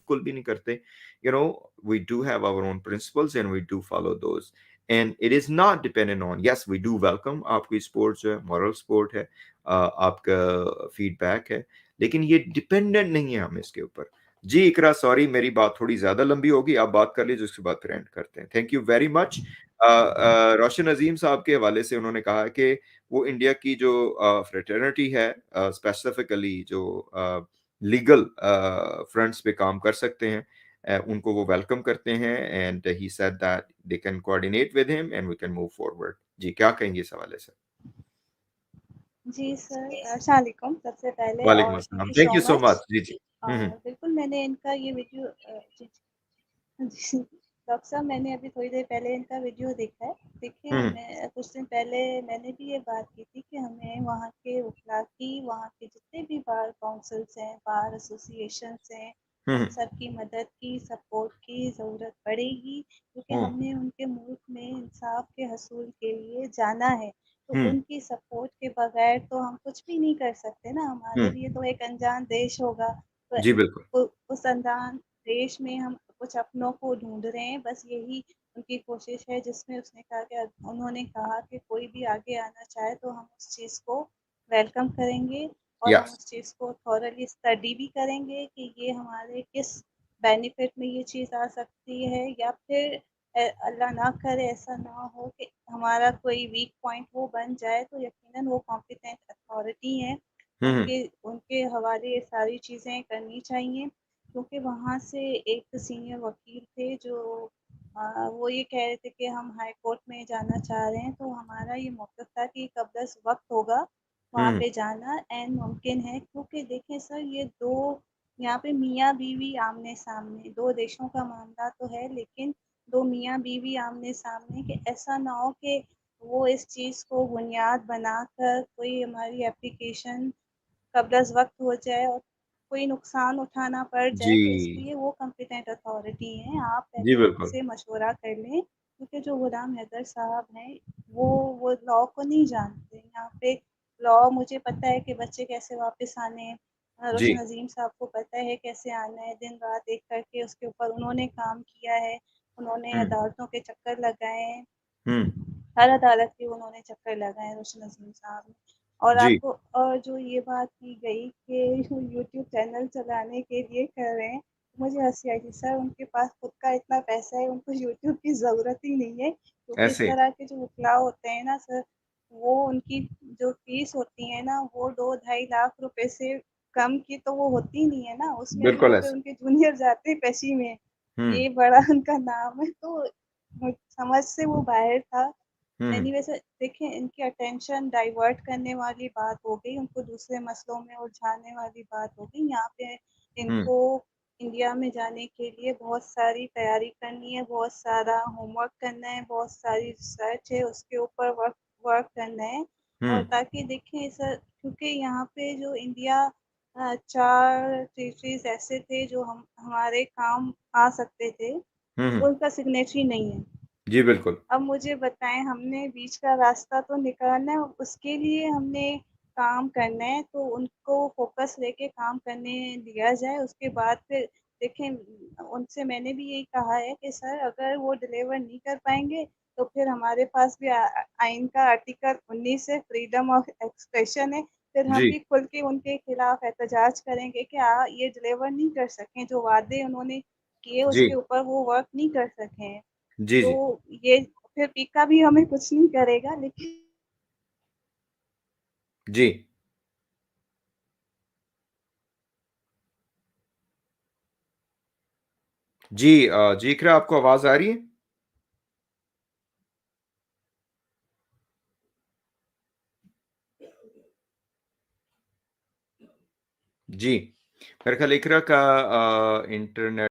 बिल्कुल भी नहीं करते। You know, we do have our own principles and we do follow those, and it is not dependent on, yes we do welcome आपकी sports जो है, moral support है, आपका फीडबैक है, लेकिन ये डिपेंडेंट नहीं है हम इसके ऊपर। जी इकरा, सॉरी मेरी बात थोड़ी ज्यादा लंबी होगी, आप बात कर लीजिए, उसके बाद फिर एंड करते हैं। Thank you very much. Roshan Azeem साहब के हवाले से उन्होंने कहा कि वो इंडिया की जो फ्रेटर्निटी है, स्पेसिफिकली जो लीगल फ्रंट्स पे काम कर सकते हैं, उनको वो वेलकम करते हैं, and he said that they can coordinate with him and we can move forward. जी क्या कहेंगे इस हवाले से? जी सर, अस्सलाम वालेकुम सबसे पहले, वालेकुम और थैंक अस्सलाम, you thank so you so much. Much. जी जी। बिल्कुल मैंने इनका ये वीडियो जी जी, डॉक्टर साहब मैंने अभी थोड़ी देर पहले इनका वीडियो देखा है। देखिए, हम्म हमें कुछ दिन पहले मैंने भी ये बात की थी कि हमें वहाँ के वकला की, वहाँ के जितने भी बार काउंसिल्स हैं, बार एसोसिएशंस हैं, उन हम्म सब की मदद की, सपोर्ट की ज़रूरत पड़ेगी, क्योंकि हम्म हमने उनके मुल्क में इंसाफ के हसूल के लिए जाना है। तो हम्म उनकी सपोर्ट के बगैर तो हम कुछ भी नहीं कर सकते ना, हमारे हम्म। लिए तो एक अनजान देश होगा। तो जी बिल्कुल। उस अनजान देश में हम कुछ अपनों को ढूंढ रहे हैं, बस यही उनकी कोशिश है, जिसमें उसने कहा कि उन्होंने कहा कि कोई भी आगे आना चाहे तो हम उस चीज़ को वेलकम करेंगे, और हम यस। उस चीज़ को थॉरली स्टडी भी करेंगे कि ये हमारे किस बेनिफिट में ये चीज़ आ सकती है, या फिर अल्लाह ना करे ऐसा ना हो कि हमारा कोई वीक पॉइंट वो बन जाए, तो यकीनन वो कॉम्पिटेंट अथॉरिटी हैं, हम्म उनके उनके हवाले ये सारी चीज़ें करनी चाहिए। क्योंकि वहाँ से एक सीनियर वकील थे जो वो ये कह रहे थे कि हम हाई कोर्ट में जाना चाह रहे हैं, तो हमारा ये मौक़िफ़ था कि कब वक्त होगा वहाँ हम्म पे जाना एन मुमकिन है, क्योंकि देखें सर, ये दो यहाँ पे मियाँ बीवी आमने सामने, दो देशों का मामला तो है, लेकिन दो मियाँ बीवी आमने सामने, कि ऐसा ना हो कि वो इस चीज़ को बुनियाद बनाकर कोई हमारी एप्लीकेशन कब्ज़ वक़्त हो जाए और कोई नुकसान उठाना पड़ जी। जाए, तो इसके लिए वो कॉम्पिटेंट अथॉरिटी हैं। आप जी पहले बिल्कुल। उनसे मशवरा कर लें, क्योंकि जो गुलाम हैदर साहब हैं, वो लॉ को नहीं जानते। यहाँ पे लॉ, मुझे पता है कि बच्चे कैसे वापस आने हैं, जी। रोशन अज़ीम साहब को पता है कैसे आना है, दिन-रात एक करके उसके ऊपर उन्होंने काम किया है, उन्होंने हम्म अदालतों के चक्कर लगाए हैं। हम्म। हर अदालत के उन्होंने चक्कर लगाए रोशन अज़ीम साहब ने। और जी आपको, और जो ये बात की गई कि यूट्यूब चैनल चलाने के लिए कर रहे हैं, मुझे हँसी आई थी। सर, उनके पास खुद का इतना पैसा है, उनको यूट्यूब की ज़रूरत ही नहीं है, क्योंकि इस ऐसे। तरह के जो वकला होते हैं ना सर, वो उनकी जो फ़ीस होती है ना, वो 2 ढाई लाख रुपए से कम की तो वो होती नहीं है ना, उसमें भी वो बिल्कुल फिर ऐसे। उनके जूनियर जाते हैं पेशी में। हम्म ये बड़ा उनका नाम है, तो समझ से वो बाहर था। हम्म एनीवे सर, देखिए, इनकी अटेंशन डाइवर्ट करने वाली बात हो गई, उनको दूसरे मसलों में उलझाने वाली बात हो गई। यहाँ पे हम्म इनको इंडिया में जाने के लिए बहुत सारी तैयारी करनी है, बहुत सारा होमवर्क करना है, बहुत सारी रिसर्च है, उसके ऊपर वर्क वर्क करना है। और हम्म ताकि देखें सर, क्योंकि यहाँ पे जो इंडिया 4 टेरिटरीज़ ऐसे थे जो हम हमारे काम आ सकते थे, हम्म। उनका सिग्नेचरी नहीं है। जी बिल्कुल। अब मुझे बताएँ, हमने बीच का रास्ता तो निकालना है, उसके लिए हमने काम करना है, तो उनको फ़ोकस लेके काम करने दिया जाए। उसके बाद फिर देखें, उनसे मैंने भी यही कहा है कि सर, अगर वो डिलीवर नहीं कर पाएँगे, तो फिर हमारे पास भी आइन का आर्टिकल 19 है, फ्रीडम ऑफ एक्सप्रेशन है। फिर हम जी भी खुल के उनके खिलाफ एहतजाज करेंगे कि ये डिलीवर नहीं कर सकें, जो वादे उन्होंने किए जी उसके ऊपर वो वर्क नहीं कर सके हैं। जी तो जी ये फिर पीका भी हमें कुछ नहीं करेगा, लेकिन जी। जी जी इकरा, आपको आवाज आ रही है? जी, मेरे ख्याल इकरा का इंटरनेट